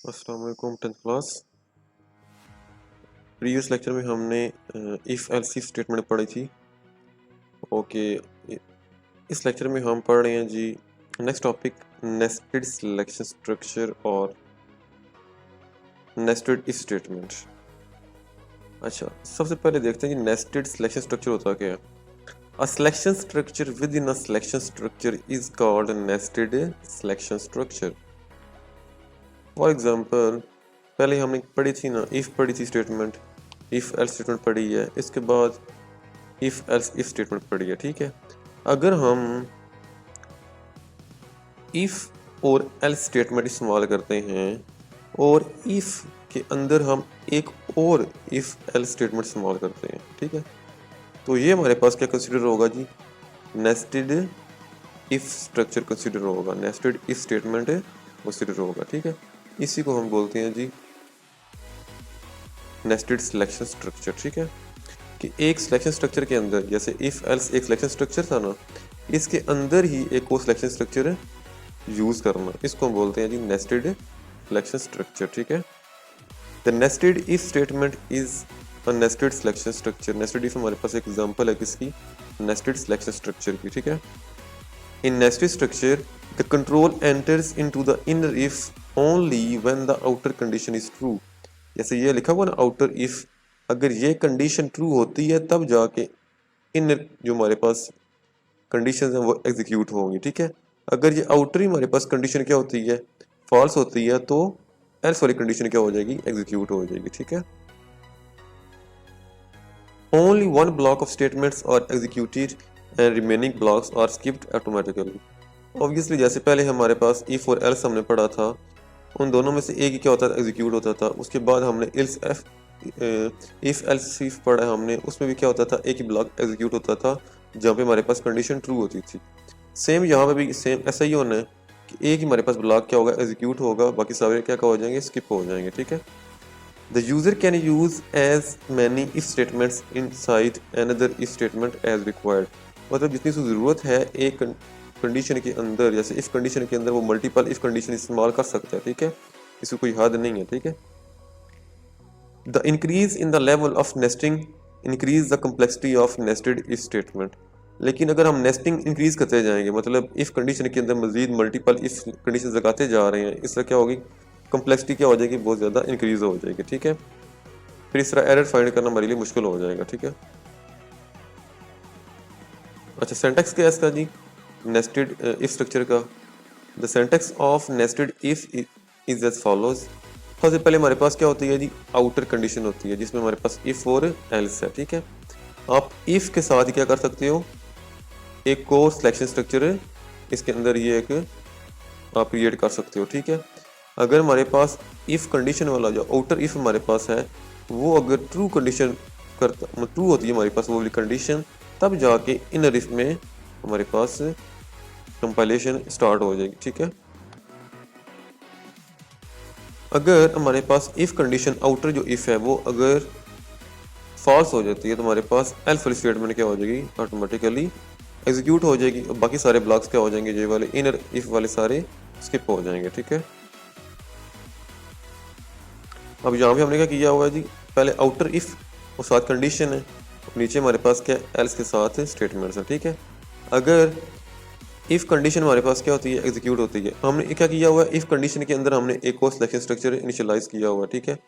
अस्सलाम वालेकुम 10th class. Previous lecture में हमने इफ़ एल्स इफ स्टेटमेंट पढ़ी थी। ओके, इस लेक्चर में हम पढ़ रहे हैं जी next topic, nested selection structure और नेस्टेड इफ स्टेटमेंट। अच्छा, सबसे पहले देखते हैं कि नेस्टेड सिलेक्शन स्ट्रक्चर होता क्या है। A selection structure with in a selection structure is called nested selection structure. For example, पहले हमने पढ़ी थी ना, इफ़ पढ़ी थी स्टेटमेंट, इफ़ एल्स स्टेटमेंट पढ़ी है, इसके बाद इफ़ एल्स इफ स्टेटमेंट पढ़ी है। ठीक है, अगर हम इफ़ और एल्स स्टेटमेंट इस्तेमाल करते हैं और इफ़ के अंदर हम एक और इफ़ एल्स स्टेटमेंट इस्तेमाल करते हैं, ठीक है, तो ये हमारे पास क्या कंसिडर होगा जी, नेस्टेड इफ स्ट्रक्चर कंसिडर होगा, नेस्टेड इफ स्टेटमेंट कंसिडर होगा। ठीक है, इसी को हम बोलते हैं जी नेस्टेड सिलेक्शन स्ट्रक्चर। ठीक है, कि एक सिलेक्शन स्ट्रक्चर के अंदर, जैसे इफ एल्स एक सिलेक्शन स्ट्रक्चर था ना, इसके अंदर ही एक और सिलेक्शन स्ट्रक्चर यूज करना, इसको हम बोलते हैं जी नेस्टेड सिलेक्शन स्ट्रक्चर। ठीक है, the nested if statement is a nested selection structure. Nested if हमारे पास एक एग्जांपल है किसकी, नेस्टेड सिलेक्शन स्ट्रक्चर की। ठीक है, in nested structure the control enters into the inner if only when the outer condition is true. जैसे ये लिखा हुआ ना आउटर इफ, अगर ये कंडीशन ट्रू होती है तब जाके इनर जो हमारे पास कंडीशंस हैं वो एग्जीक्यूट होंगी। ठीक है, अगर ये आउटर ही हमारे पास कंडीशन क्या होती है, फॉल्स होती है, तो एल्स वाली कंडीशन क्या हो जाएगी, एग्जीक्यूट हो जाएगी। ठीक है, only one block of statements are executed and remaining blocks are skipped automatically. Obviously जैसे पहले हमारे पास इफ और एल्स हमने पढ़ा था, उन दोनों में से एक ही क्या होता था, एग्जीक्यूट होता था। उसके बाद हमने ills F if else if पढ़ा है हमने, उसमें भी क्या होता था, एक ही ब्लॉक एग्जीक्यूट होता था जहाँ पे हमारे पास कंडीशन ट्रू होती थी। सेम यहाँ पे भी सेम ऐसा ही होना है कि एक ही हमारे पास ब्लॉक क्या होगा, एग्जीक्यूट होगा, बाकी सारे क्या हो जाएंगे, स्किप हो जाएंगे। ठीक है, the user can use as many if statements inside another if statement as required. मतलब जितनी सी ज़रूरत है एक कंडीशन के अंदर, जैसे इफ कंडीशन के अंदर वो मल्टीपल इफ कंडीशन इस्तेमाल कर सकता है। ठीक है, इसकी कोई हद नहीं है। ठीक है, the increase in the level of nesting increase the complexity of nested if statement. लेकिन अगर हम नेस्टिंग इंक्रीज करते जाएंगे, मतलब इफ कंडीशन के अंदर मजीद मल्टीपल इफ कंडीशन लगाते जा रहे हैं, इस तरह क्या होगी, कम्प्लेक्सिटी क्या हो जाएगी, बहुत ज़्यादा इंक्रीज हो जाएगी। ठीक है, फिर इस तरह एरर फाइंड करना हमारे लिए मुश्किल हो जाएगा। ठीक है, अच्छा सिंटैक्स क्या है इसका जी, नेस्टेड इफ स्ट्रक्चर का। The syntax of nested if is as follows. सबसे पहले हमारे पास क्या होती है जी, आउटर कंडीशन होती है जिसमें हमारे पास इफ और एल्स है। ठीक है, आप इफ के साथ ही क्या कर सकते हो, एक और सिलेक्शन स्ट्रक्चर है, इसके अंदर ये एक आप क्रिएट कर सकते हो। ठीक है, अगर हमारे पास इफ कंडीशन वाला जो आउटर इफ हमारे पास है, वो अगर ट्रू कंडीशन करता, ट्रू होती है हमारे पास वो वाली कंडीशन, तब जाके इनर इफ में हमारे पास कंपाइलेशन स्टार्ट हो जाएगी। ठीक है, अगर हमारे पास इफ कंडीशन आउटर जो इफ है वो अगर फॉल्स हो जाती है, तो हमारे पास एल्स वाली स्टेटमेंट क्या हो जाएगी, ऑटोमेटिकली एग्जीक्यूट हो जाएगी, और बाकी सारे ब्लॉक्स क्या हो जाएंगे, ये वाले इनर इफ वाले सारे स्किप हो जाएंगे। ठीक है, अब यहाँ पे हमने क्या किया हुआ है जी, पहले आउटर इफ और साथ कंडीशन है, नीचे हमारे पास क्या एल्स के साथ स्टेटमेंट्स है। ठीक है, अगर इफ कंडीशन हमारे पास क्या होती है, एग्जीक्यूट होती है, हमने क्या किया हुआ है, इफ कंडीशन के अंदर हमने एक और सिलेक्शन स्ट्रक्चर इनिशियलाइज किया हुआ है। ठीक है,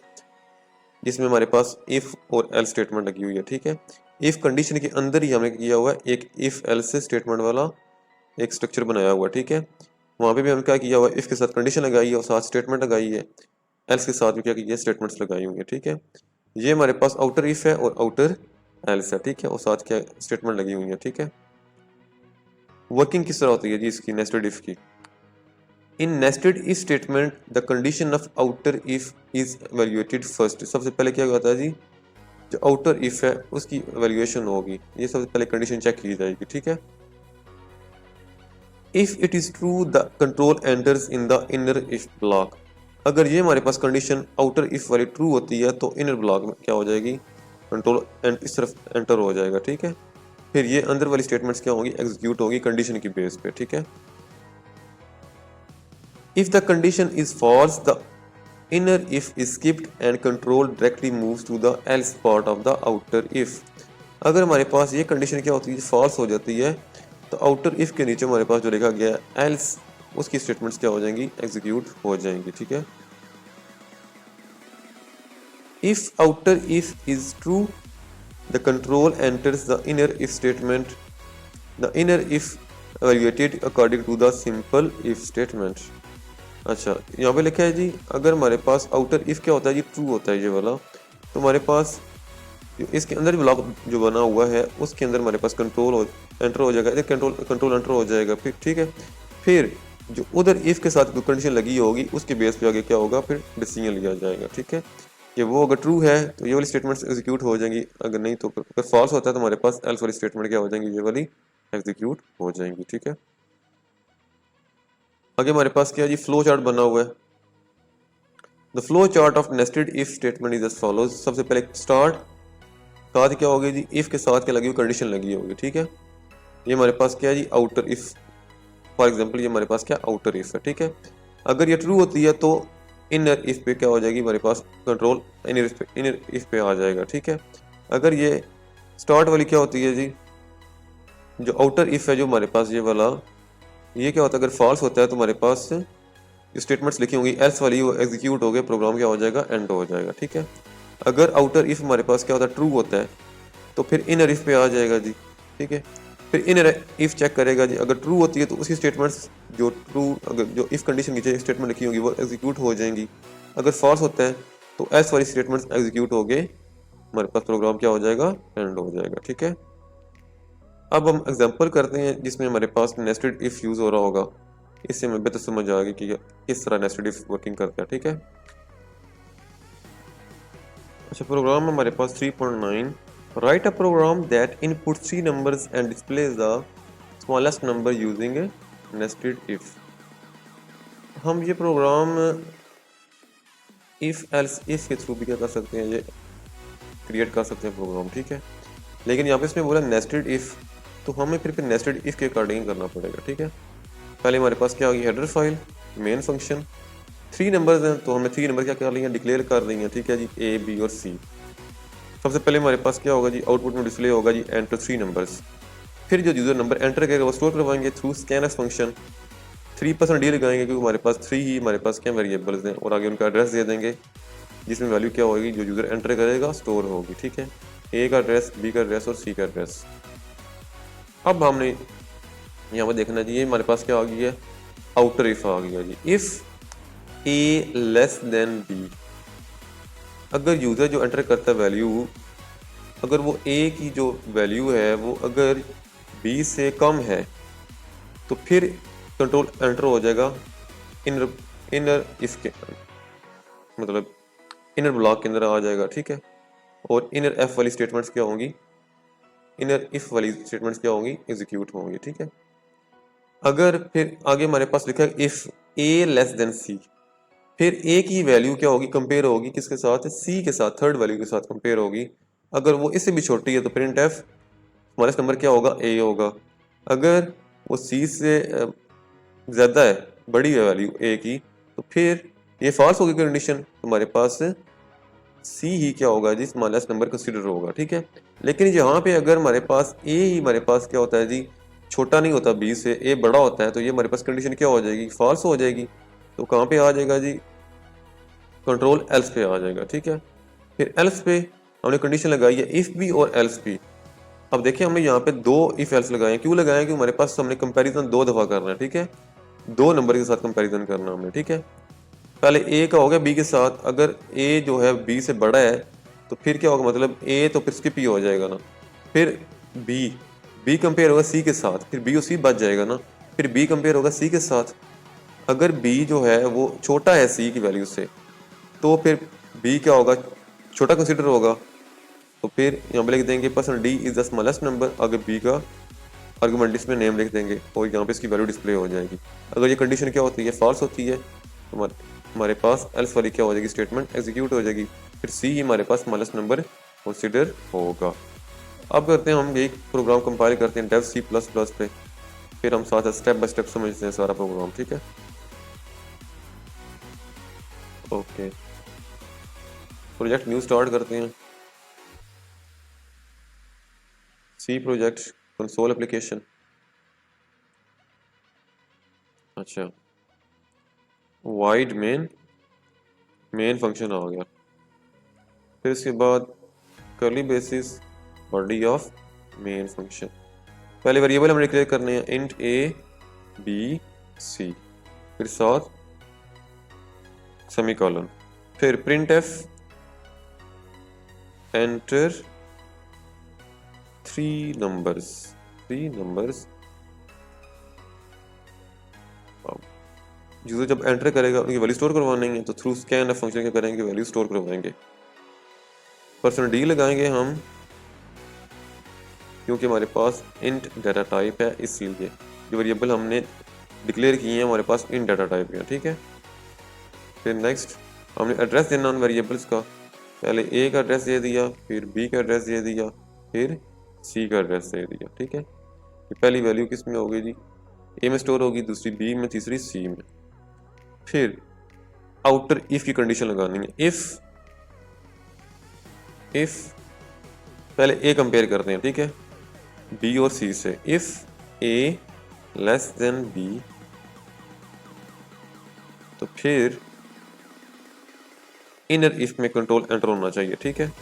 जिसमें हमारे पास इफ और एल स्टेटमेंट लगी हुई है। ठीक है, इफ कंडीशन के अंदर ही हमने किया हुआ है एक इफ एल से स्टेटमेंट वाला एक स्ट्रक्चर बनाया हुआ। ठीक है, वहाँ पे भी हमने क्या किया हुआ है, इफ के साथ कंडीशन लगाई है और साथ स्टेटमेंट लगाई है, एल्स के साथ भी क्या किया है, स्टेटमेंट्स लगाई हुई है। ठीक है, ये हमारे पास आउटर इफ है और आउटर एल्स है। ठीक है, और साथ क्या स्टेटमेंट लगी हुई है। ठीक है, वर्किंग किस तरह होती है जी इसकी, नेस्टेड इफ की। In nested if statement the condition of outer if is evaluated first. सबसे पहले क्या होता है जी, जो आउटर इफ है उसकी एवेल्युएशन होगी, ये सबसे पहले कंडीशन चेक की जाएगी। ठीक है, if it is true the control enters in the inner if block. अगर ये हमारे पास कंडीशन आउटर इफ वाली ट्रू होती है तो इनर ब्लॉक में क्या हो जाएगी, कंट्रोल इस तरफ एंटर हो जाएगा। ठीक है, फिर ये अंदर वाली स्टेटमेंट्स क्या होंगी, एग्जीक्यूट होगी कंडीशन की बेस पे। ठीक है, if the condition is false the inner if is skipped and control directly moves to the else part of the outer if। अगर हमारे पास ये कंडीशन क्या होती है, फॉल्स हो जाती है, तो आउटर इफ के नीचे हमारे पास जो लिखा गया है एल्स, उसकी स्टेटमेंट्स क्या हो जाएंगी, एग्जीक्यूट हो जाएंगी। ठीक है, if outer if is true the control enters the inner if statement, the inner if evaluated according to the simple if statement। अच्छा, यहाँ पे लिखा है जी, अगर हमारे पास आउटर इफ क्या होता है जी, ट्रू होता है ये वाला, तो हमारे पास इसके अंदर ब्लॉक जो बना हुआ है उसके अंदर हमारे पास कंट्रोल एंटर हो जाएगा, इधर कंट्रोल एंटर हो जाएगा। फिर ठीक है, फिर जो उधर इफ के साथ कंडीशन लगी होगी उसके बेस पे आगे क्या होगा, फिर डिसीजन लिया जाएगा। ठीक है, ये वो अगर ट्रू है तो ये वाली स्टेटमेंट्स एग्जीक्यूट हो जाएंगी, अगर नहीं तो अगर फॉल्स होता है तो हमारे पास एल्स वाली स्टेटमेंट क्या हो जाएंगी, ये वाली एग्जीक्यूट हो जाएंगी। ठीक है, आगे हमारे पास क्या है जी, फ्लो चार्ट बना हुआ है। The flow chart of nested if statement is as follows. सबसे पहले स्टार्ट साथ क्या होगी जी, इफ के साथ क्या लगी हुई, कंडीशन लगी होगी। ठीक है, ये हमारे पास क्या है जी, आउटर इफ। फॉर एग्जांपल ये हमारे पास क्या आउटर इफ है। ठीक है, अगर ये ट्रू होती है तो इनर इफ पे क्या हो जाएगी, हमारे पास कंट्रोल इनर इफ पे आ जाएगा। ठीक है, अगर ये स्टार्ट वाली क्या होती है जी, जो आउटर इफ है जो हमारे पास ये वाला, ये क्या होता है, अगर फॉल्स होता है तो हमारे पास जो स्टेटमेंट्स लिखी होंगी एल्स वाली, वो एग्जीक्यूट हो गए, प्रोग्राम क्या हो जाएगा, एंड हो जाएगा। ठीक है, अगर आउटर इफ हमारे पास क्या होता है, ट्रू होता है, तो फिर इनर इफ पे आ जाएगा जी। ठीक है, फिर इनर इफ चेक करेगा जी, अगर ट्रू होती है तो उसकी स्टेटमेंट्स जो ट्रू, अगर जो इफ कंडीशन नीचे स्टेटमेंट लिखी होगी वो एग्जीक्यूट हो जाएंगी। अगर फॉल्स होता है तो एल्स वाली स्टेटमेंट्स एग्जीक्यूट हो गए, हमारे पास प्रोग्राम क्या हो जाएगा, एंड हो जाएगा। ठीक है, अब हम एग्जांपल करते हैं जिसमें हमारे पास नेस्टेड इफ यूज हो रहा होगा, इससे हमें बेहतर समझ आ गई कि किस तरह नेस्टेड इफ वर्किंग करता है। ठीक है, अच्छा, प्रोग्राम हमारे पास 3.9, write a program that input 3 numbers and displays the smallest number using nested if. हम ये प्रोग्राम इफ एल्स इफ के थ्रू भी क्या कर सकते हैं, ये क्रिएट कर सकते हैं प्रोग्राम। ठीक है, लेकिन यहाँ पे इसमें बोला नेस्टेड इफ, तो हमें फिर नेस्टेड इफ के अकॉर्डिंग करना पड़ेगा। ठीक है, पहले हमारे पास क्या होगी, header file, main function, 3 numbers हैं तो हमें 3 नंबर क्या कर लिए हैं, डिक्लेयर कर रही हैं। ठीक है जी, ए बी और सी। सबसे पहले हमारे पास क्या होगा जी, आउटपुट में डिस्प्ले होगा जी एंटर 3 नंबर्स। फिर जो यूजर नंबर एंटर करेगा वो स्टोर करवाएंगे थ्रू स्कैनएस फंक्शन। 3% डी लगाएंगे क्योंकि हमारे पास 3 ही हमारे पास क्या वेरिएबल्स हैं, और आगे उनका एड्रेस दे देंगे जिसमें वैल्यू क्या होगी, जो यूजर एंटर करेगा स्टोर होगी। ठीक है, ए का एड्रेस, बी का एड्रेस और सी का एड्रेस। अब हमने यहाँ पर देखना चाहिए हमारे पास क्या आ गई है, आउटर इफ आ गया जी। If A less than B, अगर यूजर जो एंटर करता है वैल्यू, अगर वो ए की जो वैल्यू है वो अगर बी से कम है तो फिर कंट्रोल एंटर हो जाएगा इनर इफ के, मतलब इनर ब्लॉक के अंदर आ जाएगा। ठीक है, और इनर एफ वाली स्टेटमेंट्स क्या होंगी, इनर इफ वाली स्टेटमेंट्स क्या होंगी, एग्जीक्यूट होंगी। ठीक है, अगर फिर आगे हमारे पास लिखा है इफ ए लेस देन सी, फिर ए की वैल्यू क्या होगी, कंपेयर होगी किसके साथ, सी के साथ, थर्ड वैल्यू के साथ कंपेयर होगी। अगर वो इससे भी छोटी है तो प्रिंट एफ स्मॉलेस्ट नंबर क्या होगा, ए होगा। अगर वो सी से ज़्यादा है, बड़ी है वैल्यू ए की, तो फिर ये फॉल्स होगी कंडीशन, हमारे पास सी ही क्या होगा जी, स्मॉलेस्ट नंबर कंसिडर होगा। ठीक है, लेकिन यहाँ पे अगर हमारे पास ए ही हमारे पास क्या होता है जी, छोटा नहीं होता बी से, ए बड़ा होता है, तो ये हमारे पास कंडीशन क्या हो जाएगी, फॉल्स हो जाएगी। तो कहाँ पे आ जाएगा जी, कंट्रोल एल्स पे आ जाएगा। ठीक है, फिर एल्स पे हमने कंडीशन लगाई है इफ बी और एल्स बी। अब देखिए हमने यहाँ पे 2 इफ एल्स लगाए हैं, क्यों लगाए हैं, कि हमारे पास हमने कंपैरिजन 2 दफ़ा करना है। ठीक है, 2 नंबर के साथ कंपैरिजन करना हमने। ठीक है, पहले ए का हो गया बी के साथ, अगर ए जो है बी से बड़ा है तो फिर क्या होगा, मतलब ए तो फिर स्किप ही हो जाएगा ना, फिर बी कंपेयर होगा सी के साथ, फिर बी और सी बच जाएगा ना, फिर बी कंपेयर होगा सी के साथ। अगर बी जो है वो छोटा है सी की वैल्यू से, तो फिर बी क्या होगा, छोटा कंसिडर होगा, तो फिर यहाँ पे लिख देंगे % D is the smallest number, अगर बी का आर्गुमेंट इसमें नेम लिख देंगे और यहाँ पे इसकी वैल्यू डिस्प्ले हो जाएगी। अगर ये कंडीशन क्या होती है, फॉल्स होती है, तो हमारे पास एल्स वाली क्या हो जाएगी, स्टेटमेंट एग्जीक्यूट हो जाएगी, फिर सी ही हमारे पास स्मॉलेस्ट नंबर कंसिडर होगा। अब करते हैं हम एक प्रोग्राम कंपाइल करते हैं डेव C++ पे, फिर हम साथ स्टेप बाय स्टेप समझते हैं सारा प्रोग्राम। ठीक है, ओके। प्रोजेक्ट न्यू स्टार्ट करते हैं। सी प्रोजेक्ट कंसोल एप्लीकेशन। अच्छा, वाइड मेन फंक्शन आ गया। फिर इसके बाद curly basis body of main function. पहले वेरिएबल हमें डिक्लेयर करने हैं इंट ए बी सी, फिर साथ सेमीकोलन, फिर print F enter three numbers user जब एंटर करेगा उनकी वैल्यू स्टोर करवानी है, तो थ्रू स्कैन एफ फंक्शन क्या करेंगे, वैल्यू स्टोर करवाएंगे। परसेंट डी लगाएंगे हम, क्योंकि हमारे पास इंट डाटा टाइप है, इसलिए जो वेरिएबल हमने डिक्लेयर किए हैं हमारे पास इंट डाटा टाइप है। ठीक है, फिर नेक्स्ट हमने एड्रेस देना उन वेरिएबल्स का। पहले ए का एड्रेस दे दिया, फिर बी का एड्रेस दे दिया, फिर सी का एड्रेस दे दिया। ठीक है, ये पहली वैल्यू किस में होगी जी, ए में स्टोर होगी, दूसरी बी में, तीसरी सी में। फिर आउटर इफ की कंडीशन लगानी है। इफ पहले ए कंपेयर करते हैं, ठीक है, बी और सी से। If A less than B, तो फिर इनर इफ में कंट्रोल एंटर होना चाहिए। ठीक है,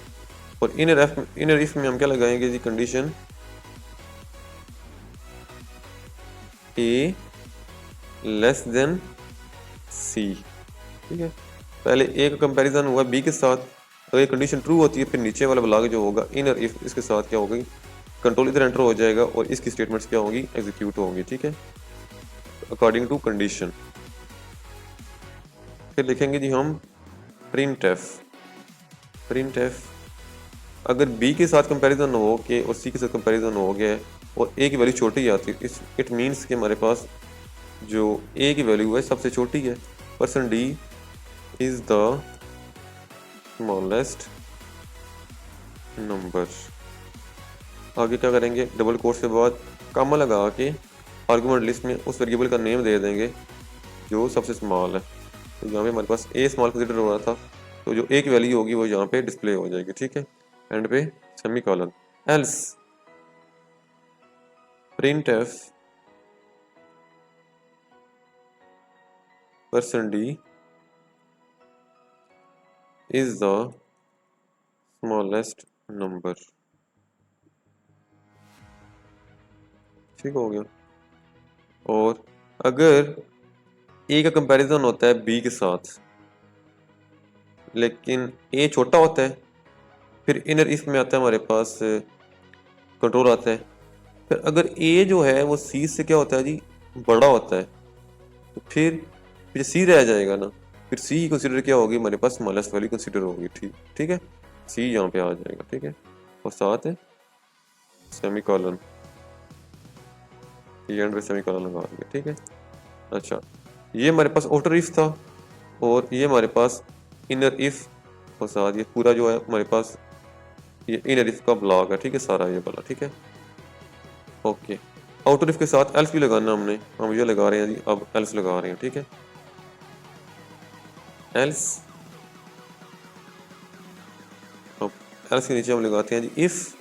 और इनर इफ में हम क्या लगाएंगे जी, कंडीशन ए लेस देन सी। ठीक है, पहले ए का कंपैरिजन हुआ बी के साथ, तो ये कंडीशन ट्रू होती है, फिर नीचे वाला ब्लॉक जो होगा इनर इफ, इसके साथ क्या होगी, कंट्रोल इधर एंटर हो जाएगा और इसकी स्टेटमेंट्स क्या होगी, एग्जीक्यूट होंगी। ठीक है, अकॉर्डिंग टू कंडीशन। फिर लिखेंगे जी हम प्रिंट एफ अगर बी के साथ कंपैरिजन हो के और सी के साथ कंपैरिजन हो गया और ए की वैल्यू छोटी आती है, इट मीन्स कि हमारे पास जो ए की वैल्यू है सबसे छोटी है। Percent D is the smallest number. आगे क्या करेंगे, डबल कोट्स के बाद कॉमा लगा के आर्गुमेंट लिस्ट में उस वेरिएबल का नेम दे देंगे जो सबसे स्मॉल है। तो यहाँ पे हमारे पास ए स्मॉल कंसिडर हो रहा था, तो जो ए की वैल्यू होगी वो यहाँ पे डिस्प्ले हो जाएगी। ठीक है, एंड पे semicolon. Else print F percent D is the smallest number. ठीक हो गया। और अगर ए का कंपैरिजन होता है बी के साथ लेकिन ए छोटा होता है, फिर इनर इफ में आता है हमारे पास कंट्रोल आता है। फिर अगर ए जो है वो सी से क्या होता है जी, बड़ा होता है, तो फिर सी रह जाएगा ना, फिर सी कंसिडर क्या होगी, हमारे पास स्मॉलेस्ट वैल्यू कंसिडर होगी। ठीक है, सी यहाँ पे आ जाएगा। ठीक है, और साथ है सेमीकोलन, ये एंड पे सेमीकोलन लगा दिया। ठीक है, अच्छा, ये हमारे पास आउटर इफ था और ये हमारे पास इनर इफ और साथ ये पूरा जो है हमारे पास ये इनर इफ का ब्लॉक है। ठीक है, सारा ये वाला। ठीक है, ओके, आउटर इफ के साथ एल्स भी लगाना हमने, हम ये लगा रहे हैं जी, अब एल्स लगा रहे हैं। ठीक है, एल्स, अब एल्स के नीचे हम लगाते हैं जी इफ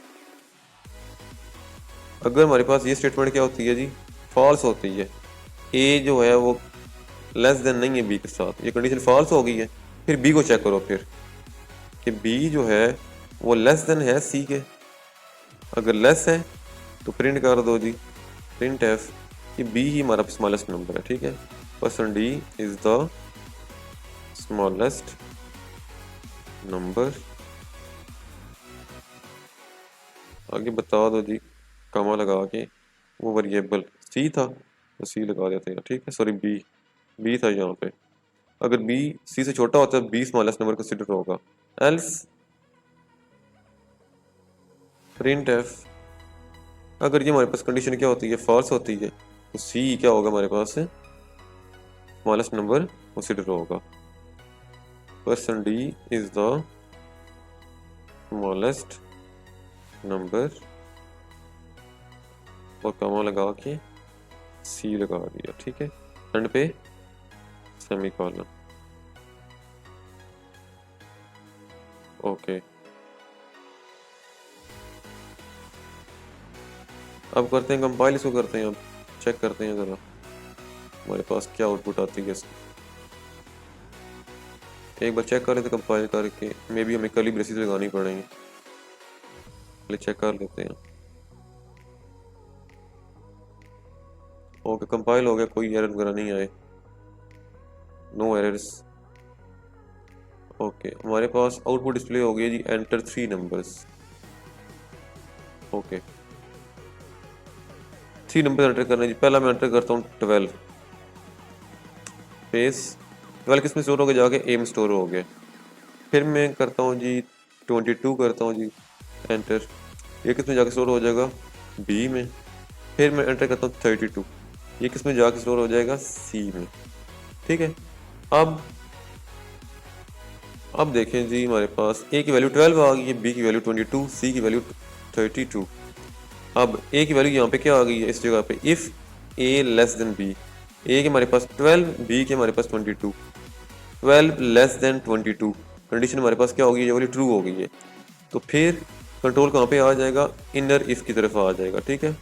अगर हमारे पास ये स्टेटमेंट क्या होती है जी, फॉल्स होती है, ए जो है वो लेस देन नहीं है बी के साथ, ये कंडीशन फॉल्स हो गई है, फिर बी को चेक करो फिर कि बी जो है वो लेस देन है सी के। अगर लेस है तो प्रिंट कर दो जी, प्रिंट एफ कि बी ही हमारा स्मॉलेस्ट नंबर है। ठीक है, percent D is the smallest number. आगे बता दो जी, कॉमा लगा के वो वेरिएबल सी था तो सी लगा देते हैं। ठीक है, सॉरी बी था यहाँ पे, अगर बी सी से छोटा होता है बी स्मॉलेस्ट नंबर कंसिडर होगा। एल्स प्रिंट एफ अगर ये हमारे पास कंडीशन क्या होती है, फॉल्स होती है, तो सी क्या होगा हमारे पास स्मॉलेस्ट नंबर कंसिडर होगा। Percent D is the smallest number और कॉमा लगा के सी लगा दिया। ठीक है, एंड पे सेमीकोलन। ओके, अब करते हैं कंपाइल, इसको करते हैं, अब चेक करते हैं ज़रा हमारे पास क्या आउटपुट आती है इसकी। एक बार चेक कर लेते कंपाइल करके, मे बी हमें कर्ली ब्रेसेस लगानी पड़ेंगी, पहले चेक कर लेते हैं। ओके, कंपाइल हो गया, कोई एरर वगैरह नहीं आए, नो एरर्स। ओके, हमारे पास आउटपुट डिस्प्ले हो गया जी, enter 3 numbers. Okay, 3 number enter करने जी। पहला मैं एंटर करता हूँ 12 स्पेस 12 किस में स्टोर हो गया, जाके ए में स्टोर हो गया। फिर मैं करता हूँ जी 22 करता हूँ जी एंटर, ये किस में जाके स्टोर हो जाएगा, बी में। फिर मैं एंटर करता हूँ 32, ये किस में जाके स्टोर हो जाएगा, सी में। ठीक है, अब देखें जी, हमारे पास ए की वैल्यू 12 आ गई है, बी की वैल्यू 22, सी की वैल्यू 32। अब ए की वैल्यू यहाँ पे क्या आ गई है, इस जगह पे if A less than B, A के हमारे पास 12, बी के हमारे पास 22, 12 लेस देन 22, कंडीशन हमारे पास क्या होगी, ये वाली ट्रू हो गई है। तो फिर कंट्रोल कहाँ पे आ जाएगा, इनर इफ की तरफ आ जाएगा। ठीक है,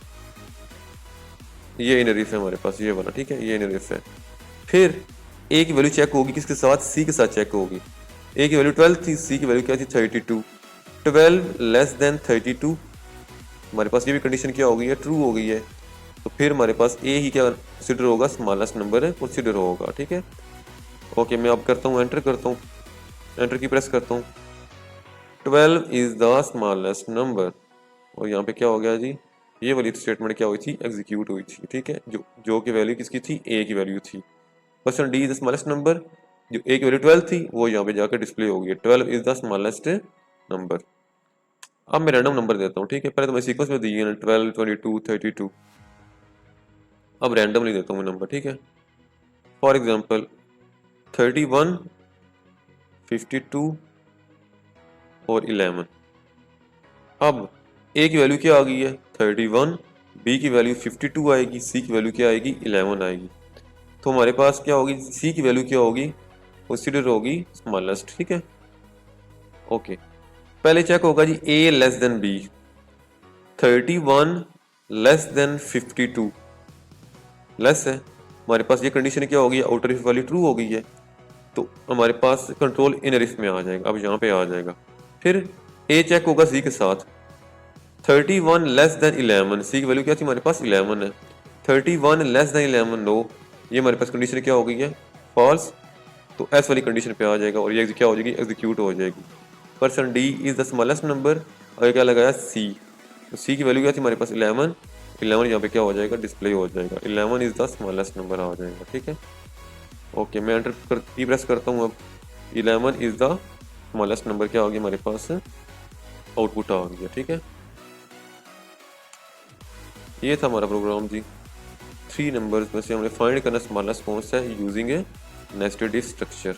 ये इनर इफ है हमारे पास, ये वाला। ठीक है, ये इनर इफ है। फिर ए की वैल्यू चेक होगी किसके साथ, सी के साथ चेक होगी। ए की वैल्यू 12 थी, सी की वैल्यू क्या थी, 32, 12 लेस देन 32, हमारे पास ये भी कंडीशन क्या हो गई है, ट्रू हो गई है। तो फिर हमारे पास ए ही क्या कंसिडर होगा, स्मॉलेस्ट नंबर कंसिडर होगा। ठीक है, ओके, मैं अब करता हूँ, एंटर करता हूँ, एंटर की प्रेस करता हूँ, 12 इज द स्मॉलेस्ट नंबर, और यहाँ पे क्या हो गया जी, ये वाली स्टेटमेंट क्या हुई थी, एग्जीक्यूट हुई थी। ठीक है, जो की वैल्यू किसकी थी, ए की वैल्यू थी। Question D is the smallest number, जो ए की वैल्यू 12 थी वो यहाँ पे जाकर डिस्प्ले होगी, 12 इज द स्मॉलेस्ट नंबर। अब मैं रैंडम नंबर देता हूँ। ठीक है, पहले तो मैं सीक्वेंस में दिए ना 12, 22, 32, अब रैंडमली देता हूँ मैं नंबर। ठीक है, फॉर एग्जांपल 31, 52 और 11। अब ए की वैल्यू क्या आ गई है, 31, बी की वैल्यू 52 आएगी, सी की वैल्यू क्या आएगी, 11 आएगी। तो हमारे पास क्या होगी, सी की वैल्यू क्या होगी, कंसीडर होगी स्मॉलेस्ट। ठीक है, ओके, पहले चेक होगा जी A less than B, 31 less than 52 less है, हमारे पास ये कंडीशन क्या होगी, आउटर इफ वैल्यू ट्रू हो गई है। तो हमारे पास कंट्रोल इनर इफ में आ जाएगा, अब यहाँ पे आ जाएगा। फिर ए चेक होगा सी के साथ, 31 लेस देन 11, सी की वैल्यू क्या थी हमारे पास, 11 है, 31 लेस देन 11 नो, ये हमारे पास कंडीशन क्या हो गई है, फॉल्स। तो एस वाली कंडीशन पे आ जाएगा और ये क्या हो जाएगी, एग्जीक्यूट हो जाएगी। Person D is the smallest number, और क्या लगाया, सी। तो सी की वैल्यू क्या थी हमारे पास, 11, 11 यहाँ पे क्या हो जाएगा, डिस्प्ले हो जाएगा, 11 इज द स्मॉलेस्ट नंबर आ जाएगा। ठीक है, ओके, मैं एंटर कर की प्रेस करता हूँ, अब 11 इज द स्मॉलेस्ट नंबर क्या होगी हमारे पास, आउटपुट आ गया। ठीक है, ये था हमारा प्रोग्राम जी। 3 नंबर्स में से हमने फाइंड करना स्मॉलेस्ट कौन सा है using A nested if structure.